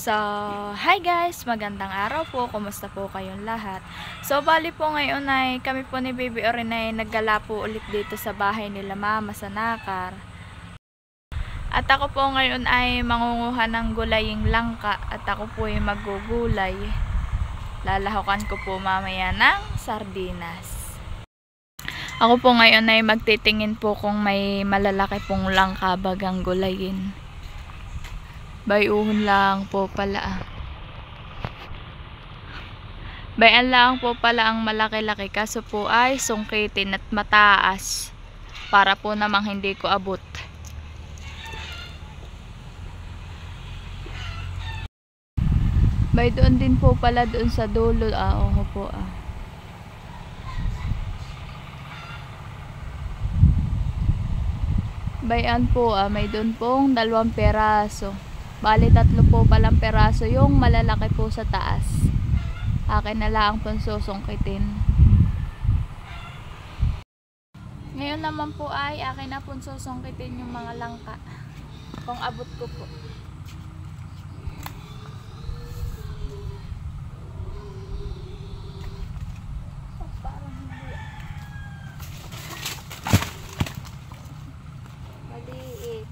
So, hi guys! Magandang araw po. Kumusta po kayong lahat? So, bali po ngayon ay kami po ni Baby Orin ay naggala po ulit dito sa bahay nila Mama sa Nakar. At ako po ngayon ay mangunguha ng gulaying langka at ako po ay maggugulay. Lalahukan ko po mamaya ng sardinas. Ako po ngayon ay magtitingin po kung may malalaki pong langka bagang gulayin. Bayuhon lang po pala. Bayan lang po pala ang malaki-laki kaso po ay sungkitin at mataas para po namang hindi ko abot. Bay doon din po pala doon sa dulo. Oo po . Bayan po may doon pong 2 peraso. Bali 3 po palang peraso yung malalaki po sa taas. Akin na lang pong susungkitin. Ngayon naman po ay akin na pong susungkitin yung mga langka. Kung abot ko po. Parang hindi. Maliit.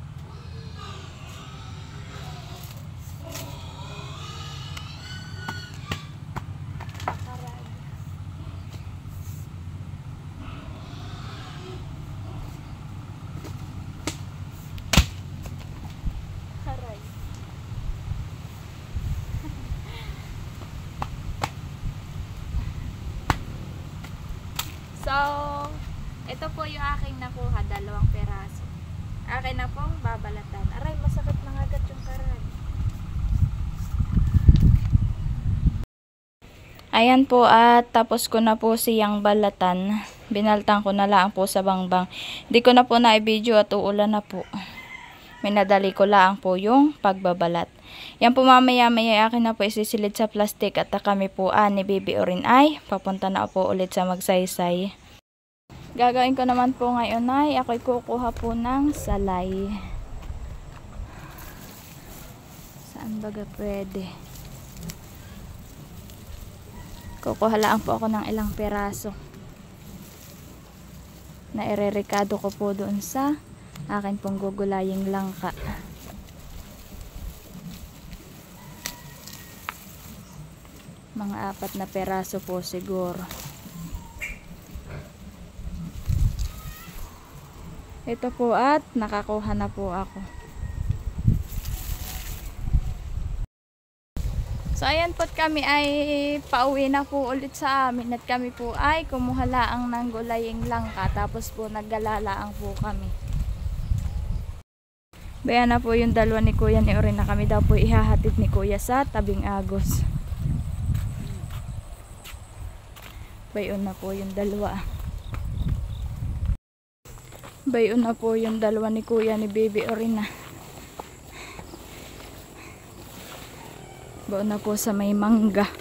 So, ito po yung aking nakuha, 2 peraso. Akin na pong babalatan. Aray, masakit na agad yung karan. Ayan po at tapos ko na po siyang balatan. Binaltan ko na lang po sa bangbang. Hindi ko na po na-video at uulan na po. Minadali ko lang po yung pagbabalat. Yan po mamaya-maya akin na po isisilid sa plastic at kami po ni Baby Orin ay papunta na po ulit sa magsaysay. Gagawin ko naman po ngayon ay ako'y kukuha po ng salay. Saan baga pwede? Kukuha lang po ako ng ilang peraso. Na irerekado ko po doon sa akin pong gugulaying langka. Mga 4 na peraso po siguro. Ito po at nakakuha na po ako. So ayan po kami ay pauwi na po ulit sa amin at kami po ay kumuha laang ng gulaying langka tapos po naggalalaang po kami. Bayan na po yung 2 ni Kuya ni Orin na kami daw po ihahatid ni Kuya sa Tabing Agos. Bayon na po yung 2. Bayon na po yung 2 ni Kuya ni Baby Orin na. Baon na po sa may mangga.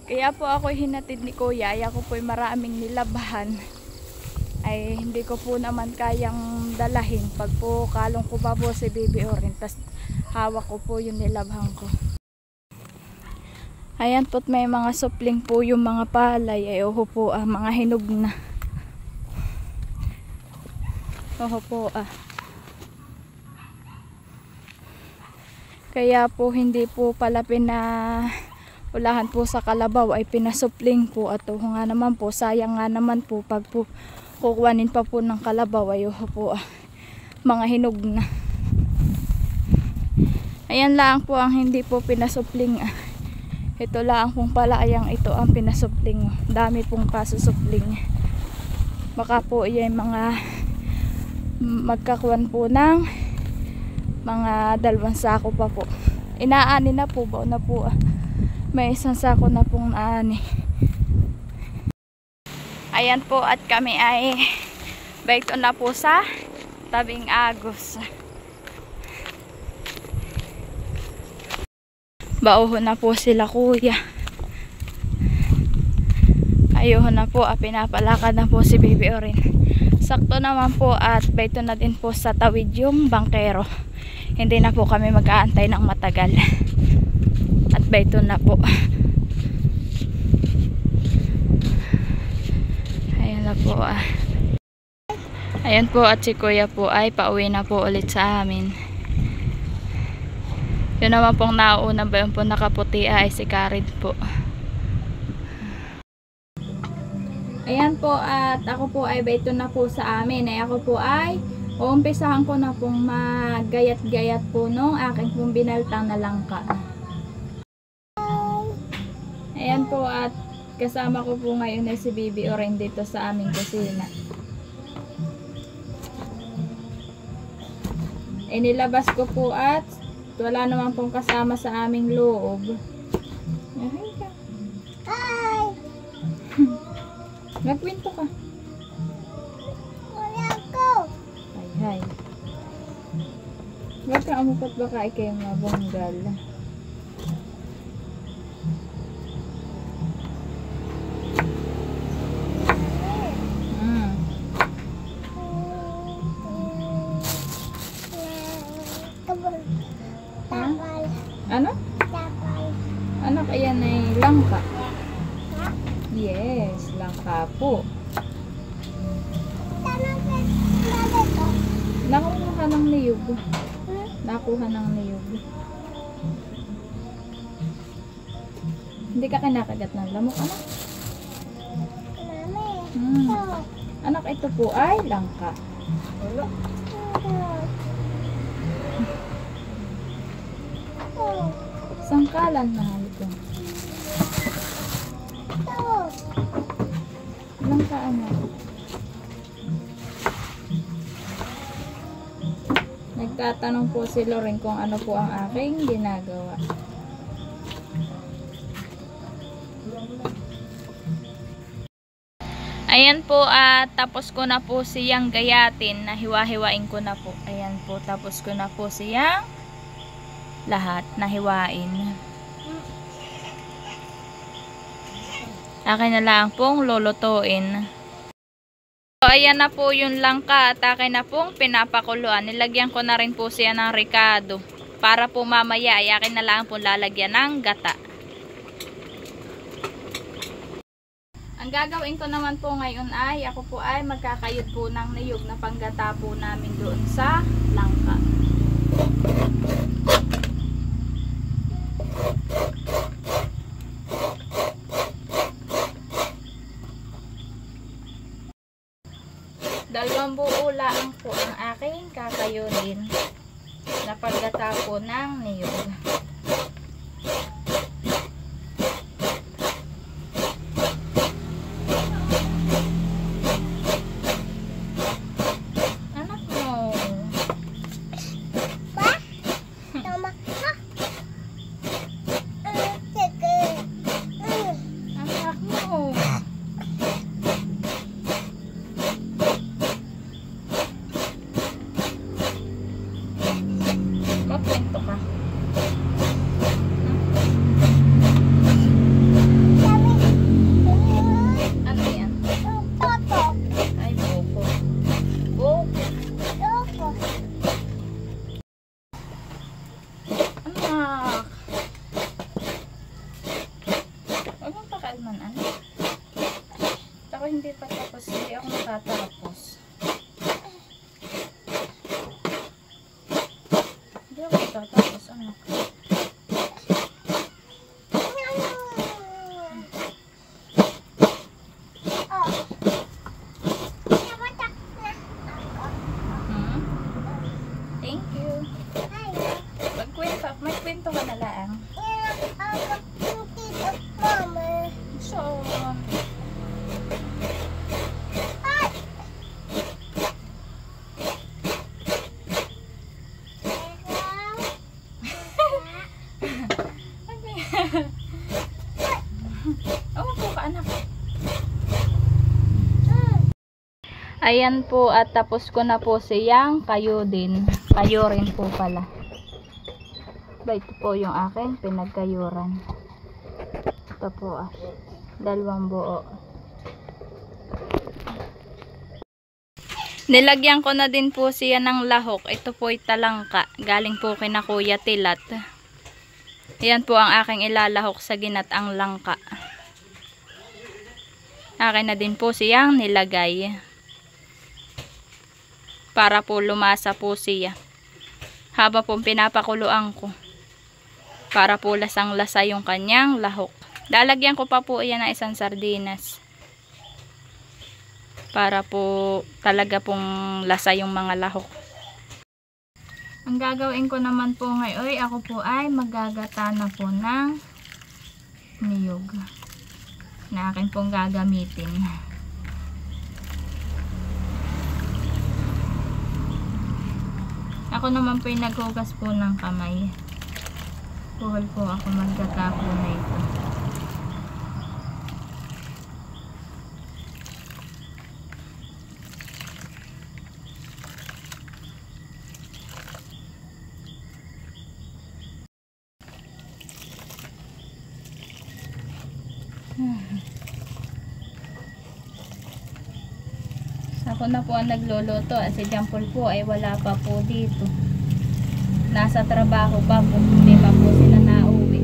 Kaya po ako hinatid ni Kuya. Ay ako po maraming nilabahan. Ay hindi ko po naman kayang dalahin. Pag po kalong ko pa po si Baby Orin. Tas hawak ko po yung nilabhan ko. Ayan po't may mga supling po yung mga palay. Ay oho po mga hinog na. Oho po Kaya po hindi po pala ulahan po sa kalabaw ay pinasupling po. At nga naman po sayang nga naman po pag po kukuhanin pa po ng kalabaw ay oho po mga hinog na. Ayan lang po ang hindi po pinasupling. Ito lang pong palayang ito ang pinasupling. Dami pong pasusupling. Baka po yung mga magkakuan po ng mga 2 sako pa po. Inaani na po ba na po may 1 sako na pong naani. Ayan po at kami ay baito na po sa Tabing Agos. Bauho na po sila Kuya. Ayuho na po pinapalakad na po si Baby Orin. Sakto naman po at baito na din po sa tawid yung bangkero. hindi na po kami mag-aantay ng matagal. At bayto na po. Ayan na po Ayan po, at si kuya po ay pauwi na po ulit sa amin. Yun naman pong nauuna ba yun po nakaputi ay si Karin po. Ayan po, at ako po ay bayto na po sa amin. Ay ako po ay uumpisahan ko na pong magayat-gayat po nung aking pong binaltang na langka. Ayan po, at kasama ko po ngayon ay si Bibi Oren dito sa aming kusina. Inilabas ko po at wala naman pong kasama sa aming loob. Hi! Magkwento ka. Wala ko. Hi. Huwag ka amukot, baka ikay mabunggal. Ano? Anak, ayan ay langka. Yes, langka po. Nakuha ng niyog. Nakuha ng niyog. Hindi ka kinakagat ng lamok, anak? Anak, ito po ay langka. Wala. Sangkalan na halito. Langka, anak. Nagtatanong po si Loren kung ano po ang aking ginagawa. Ayan po, at tapos ko na po siyang gayatin. Nahiwa-hiwain ko na po. Ayan po, tapos ko na po siyang lahat nahiwain. Akin na lang pong lulutuin. So, ayan na po yung langka at akin na pong pinapakuluan. Nilagyan ko na rin po siya ng ricado. Para po mamaya ay akin na lang pong lalagyan ng gata. Ang gagawin ko naman po ngayon ay ako po ay magkakayod po ng niyog na panggata po namin doon sa langka. Dalawang buo lang po ang aking kakayunin na paggata po ng niyog. Anak mo. Anak mo. Magkwento ka. Ano yan? Ay, buko. Buko. Anak. Huwag mong pakalman, anak. Ako hindi pa tapos. Hindi ako natatapos. Hindi ako natatapos, anak. Thank you. Magkwento ka na lang. So, po ka, anak. Ayan po, at tapos ko na po siyang kayo din. Kayo rin po pala. Ito po yung aking pinagkayuran. Ito po dalawang buo. Nilagyan ko na din po siya ng lahok. Ito po ay talangka. Galing po kina Kuya Tilat. Ayan po ang aking ilalahok sa ginataang langka. Akin na din po siyang nilagay. Para po lumasa po siya. Haba po pinapakuluan ko. Para po lasang-lasa yung kanyang lahok. Lalagyan ko pa po iyan ng isang sardinas. Para po talaga pong lasa yung mga lahok. Ang gagawin ko naman po ngayon, ako po ay maggagata na po ng niyog na akin pong gagamitin. Ako naman po yung naghugas po ng kamay. Puhol po ako maggata po na ito. Ako na po ang nagluluto at si Jampol po ay wala pa po dito. Nasa trabaho pa po, hindi pa po sila nauwi.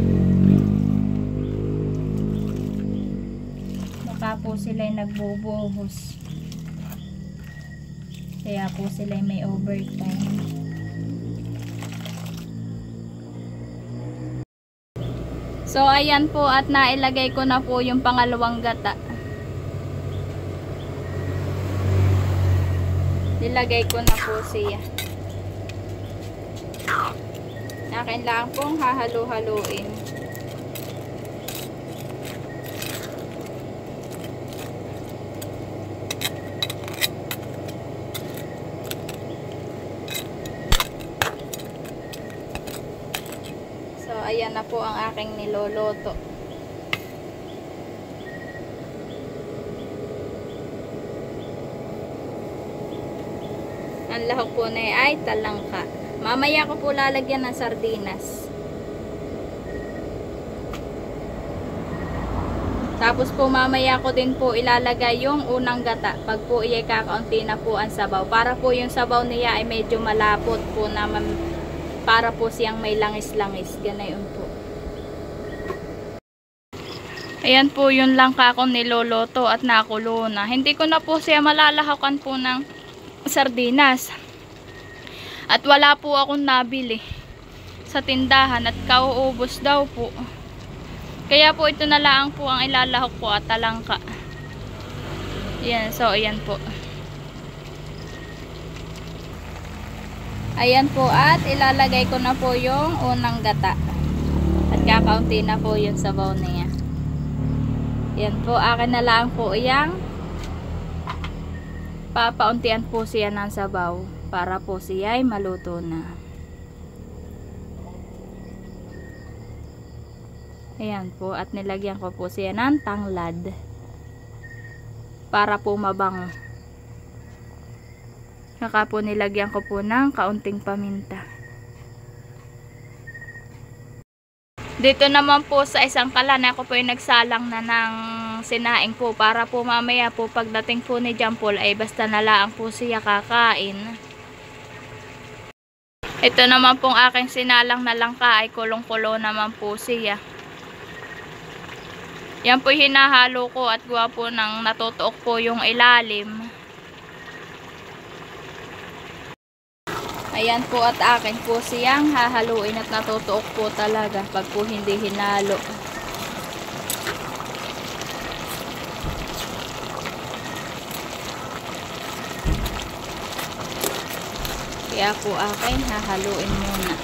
Baka po sila ay nagbubuhos. Kaya po sila ay may overtime. So ayan po at nailagay ko na po yung pangalawang gata. Nilagay ko na po siya. Akin lang pong hahalo-haluin. So ayan na po ang aking niloloto. Ang lahok po na ay talangka. Mamaya ko po lalagyan ng sardinas. Tapos po mamaya ko din po ilalagay yung unang gata. Pag po iyay kakaunti na po ang sabaw. Para po yung sabaw niya ay medyo malapot po naman. Para po siyang may langis-langis. Ganayon po. Ayan po yung langka akong niloloto at nakulo na. Hindi ko na po siya malalahakan po ng sardinas. At wala po akong nabili sa tindahan at kauubos daw po. Kaya po ito na lang po ang ilalahok po at talangka. Yan, so ayan po. Ayan po at ilalagay ko na po yung unang gata. At kakaunti na po yung sabaw niya. Yan po, akin na lang po iyang papauntian po siya ng sabaw para po siya ay maluto na. Ayan po, at nilagyan ko po siya ng tanglad para po mabango. Saka po nilagyan ko po ng kaunting paminta. Dito naman po sa isang kalan, ako po ay nagsalang na ng sinaing po para po mamaya po pagdating po ni Jampol ay basta nalaang po siya kakain. Ito naman pong aking sinalang na langka ay kulong-kulo naman po siya. Yan po hinahalo ko at gawa po ng natutuok po yung ilalim. Ayan po at akin po siyang hahaluin at natutuok po talaga pag po hindi hinalo. Kaya po akin hahaluin muna.